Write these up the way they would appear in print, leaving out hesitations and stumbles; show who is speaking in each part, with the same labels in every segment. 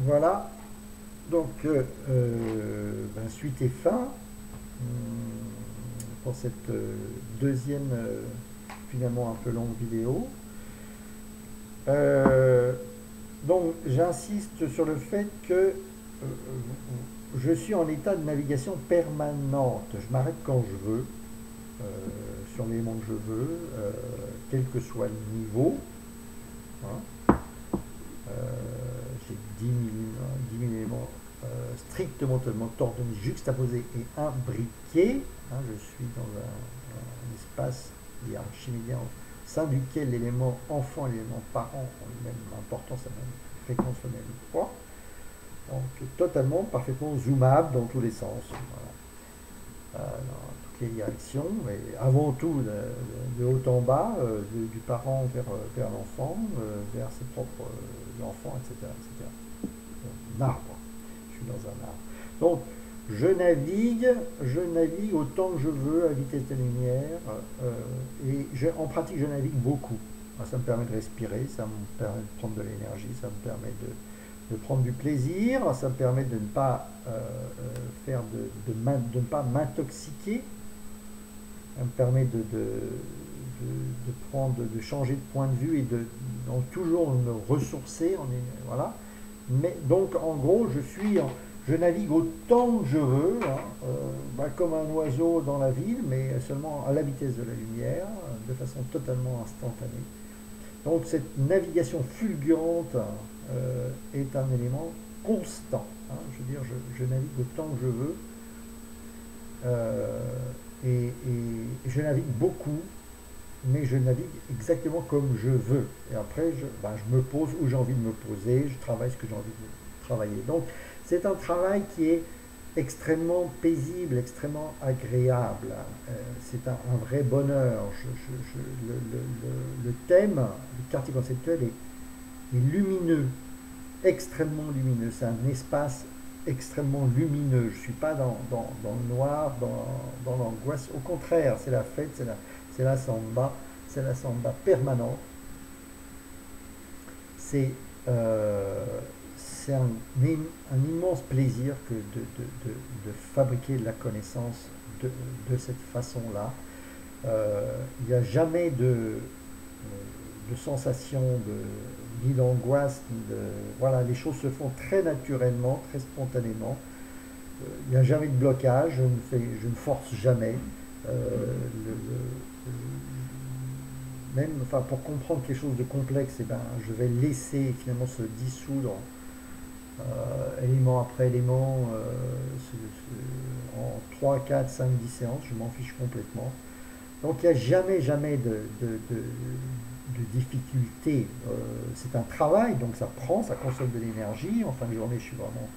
Speaker 1: Voilà, donc suite et fin pour cette deuxième, finalement un peu longue vidéo. Euh, donc j'insiste sur le fait que je suis en état de navigation permanente. Je m'arrête quand je veux, sur l'élément que je veux, quel que soit le niveau. Hein. J'ai 10 000 éléments strictement, totalement ordonnés, juxtaposés et imbriqués. Hein, je suis dans un espace hiérarchimédien au sein duquel l'élément enfant et l'élément parent ont la même importance, la même fréquence, le même poids. Donc totalement, parfaitement zoomable dans tous les sens. Voilà. Dans toutes les directions, mais avant tout de haut en bas, du parent vers l'enfant, vers ses propres enfants, etc., etc. Un arbre. Je suis dans un arbre. Donc, je navigue autant que je veux à vitesse de lumière, en pratique, je navigue beaucoup. Ça me permet de respirer, ça me permet de prendre de l'énergie, ça me permet de prendre du plaisir, ça me permet de ne pas de ne pas m'intoxiquer, ça me permet de changer de point de vue et donc toujours me ressourcer. Voilà. Mais donc en gros, je navigue autant que je veux, hein, comme un oiseau dans la ville, mais seulement à la vitesse de la lumière, de façon totalement instantanée. Donc cette navigation fulgurante est un élément constant. Hein. Je veux dire, je navigue autant que je veux et je navigue beaucoup, mais je navigue exactement comme je veux. Et après, je me pose où j'ai envie de me poser, je travaille ce que j'ai envie de travailler. Donc c'est un travail qui est extrêmement paisible, extrêmement agréable. C'est un vrai bonheur. Le thème du quartier conceptuel est lumineux, extrêmement lumineux. C'est un espace extrêmement lumineux. Je ne suis pas dans le noir, dans l'angoisse. Au contraire, c'est la fête, c'est la samba permanente. C'est un immense plaisir que de fabriquer de la connaissance de cette façon-là. Il n'y a jamais de sensation ni d'angoisse, voilà, les choses se font très naturellement, très spontanément. Il n'y a jamais de blocage, je ne force jamais. Même, enfin, pour comprendre quelque chose de complexe, je vais laisser finalement se dissoudre élément après élément en 3, 4, 5, 10 séances, je m'en fiche complètement. Donc il n'y a jamais de difficulté. C'est un travail, donc ça consomme de l'énergie. En fin de journée, je suis vraiment,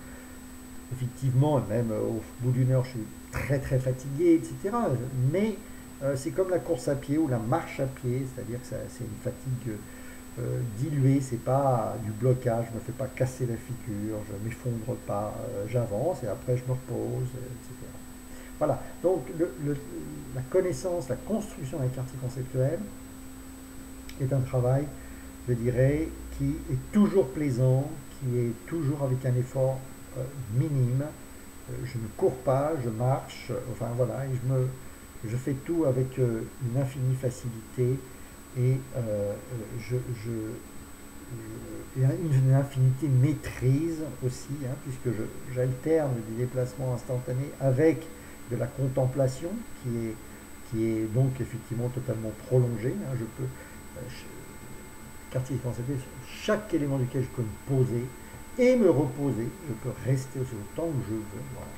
Speaker 1: effectivement, même au bout d'une heure, je suis très très fatigué, etc. Mais c'est comme la course à pied ou la marche à pied, c'est-à-dire que c'est une fatigue diluée, c'est pas du blocage, je me fais pas casser la figure, je m'effondre pas, j'avance et après je me repose, etc. Voilà, donc la connaissance, la construction d'un quartier conceptuel est un travail, je dirais, qui est toujours plaisant, qui est toujours avec un effort minime. Je ne cours pas, je marche, enfin voilà, et je fais tout avec une infinie facilité et une infinité maîtrise aussi, hein, puisque j'alterne des déplacements instantanés avec de la contemplation qui est donc effectivement totalement prolongée. Hein, je peux, quartier conceptuel, chaque élément duquel je peux me poser et me reposer, je peux rester aussi autant que je veux. Voilà.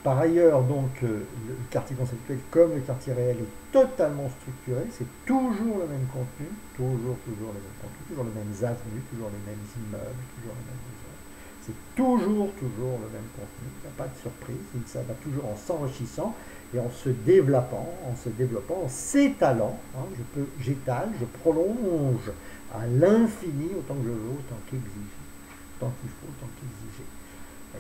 Speaker 1: Par ailleurs, donc, le quartier conceptuel, comme le quartier réel, est totalement structuré. C'est toujours le même contenu, toujours le même contenu, toujours les mêmes avenues, toujours les mêmes immeubles, toujours les mêmes maisons. C'est toujours le même contenu. Il n'y a pas de surprise. Ça va toujours en s'enrichissant et en se développant, en s'étalant. Hein, j'étale, je prolonge à l'infini autant que je veux, autant qu'exigé, autant qu'il faut, autant qu'exigé.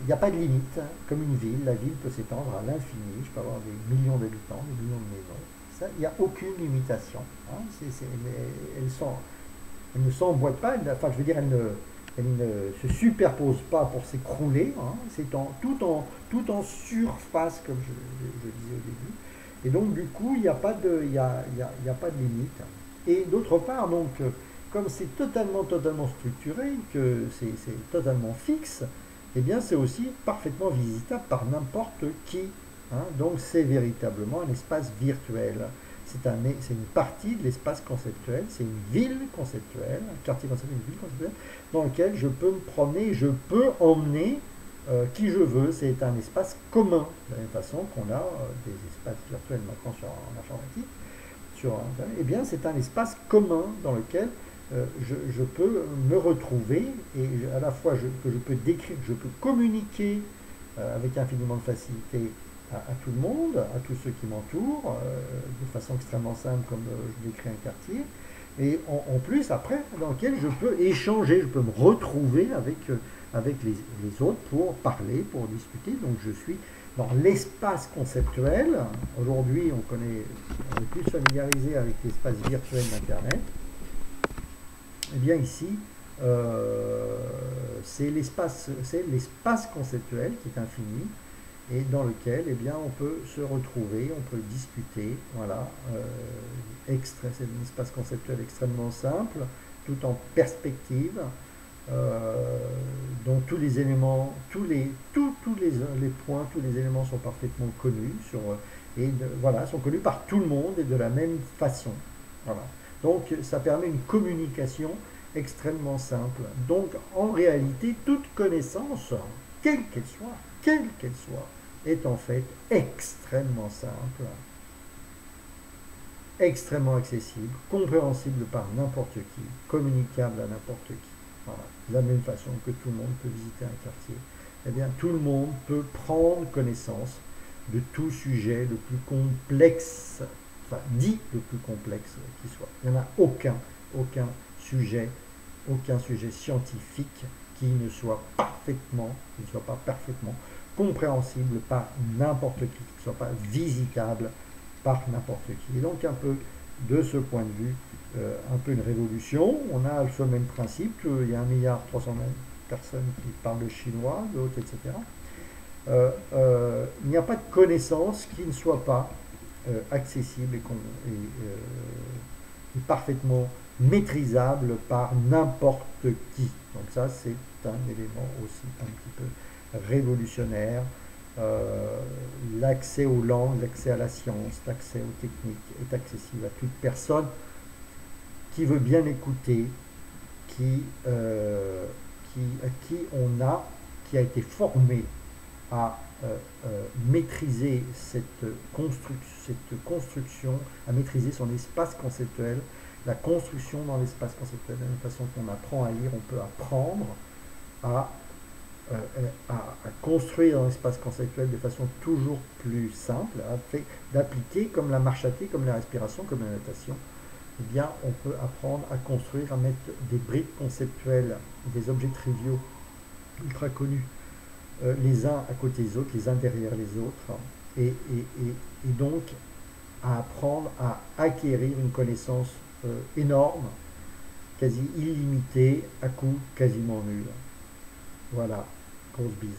Speaker 1: Il n'y a pas de limite, hein. Comme une ville, la ville peut s'étendre à l'infini, je peux avoir des millions d'habitants, des millions de maisons. Ça, il n'y a aucune limitation. Hein. Elles sont elle ne s'emboîte pas, enfin je veux dire, elle ne se superpose pas pour s'écrouler, hein, c'est tout en surface, comme je disais au début. Et donc du coup, il n'y a pas de, il y a pas de limite. Et d'autre part, donc, comme c'est totalement structuré, que c'est totalement fixe, eh bien c'est aussi parfaitement visitable par n'importe qui. Hein. Donc c'est véritablement un espace virtuel. C'est une partie de l'espace conceptuel, c'est une ville conceptuelle, un quartier conceptuel, une ville conceptuelle, dans lequel je peux me promener, je peux emmener qui je veux. C'est un espace commun, de la même façon qu'on a des espaces virtuels maintenant en informatique, eh bien c'est un espace commun dans lequel je peux me retrouver et à la fois que je peux décrire, je peux communiquer avec infiniment de facilité à tout le monde, à tous ceux qui m'entourent, de façon extrêmement simple comme je décris un quartier, et en plus après dans lequel je peux échanger, je peux me retrouver avec les autres pour parler, pour discuter, donc je suis dans l'espace conceptuel. Aujourd'hui on est plus familiarisé avec l'espace virtuel d'Internet. Eh bien ici, c'est l'espace conceptuel qui est infini et dans lequel eh bien, on peut se retrouver, on peut discuter. Voilà, c'est un espace conceptuel extrêmement simple, tout en perspective, dont tous les éléments, tous les points, tous les éléments sont parfaitement connus voilà, sont connus par tout le monde et de la même façon. Voilà. Donc ça permet une communication extrêmement simple. Donc en réalité, toute connaissance, quelle qu'elle soit, est en fait extrêmement simple, extrêmement accessible, compréhensible par n'importe qui, communicable à n'importe qui. Voilà. De la même façon que tout le monde peut visiter un quartier, eh bien tout le monde peut prendre connaissance de tout sujet le plus complexe, enfin dit le plus complexe qui soit. Il n'y en a aucun sujet scientifique qui ne soit pas parfaitement compréhensible par n'importe qui ne soit pas visitable par n'importe qui. Et donc un peu de ce point de vue, un peu une révolution. On a ce même principe, il y a 1,3 milliard de personnes qui parlent le chinois, d'autres, etc. Il n'y a pas de connaissance qui ne soit pas accessible et parfaitement maîtrisable par n'importe qui. Donc ça, c'est un élément aussi un petit peu révolutionnaire. L'accès aux langues, l'accès à la science, l'accès aux techniques est accessible à toute personne qui veut bien écouter, qui a été formé à maîtriser cette construction, à maîtriser son espace conceptuel, la construction dans l'espace conceptuel. De la même façon qu'on apprend à lire, on peut apprendre à construire dans l'espace conceptuel de façon toujours plus simple, d'appliquer comme la marche à pied, comme la respiration, comme la natation. Eh bien, on peut apprendre à construire, à mettre des briques conceptuelles, des objets triviaux, ultra connus, les uns à côté des autres, les uns derrière les autres, et donc à apprendre à acquérir une connaissance énorme, quasi illimitée, à coût quasiment nul. Voilà, grosse bise.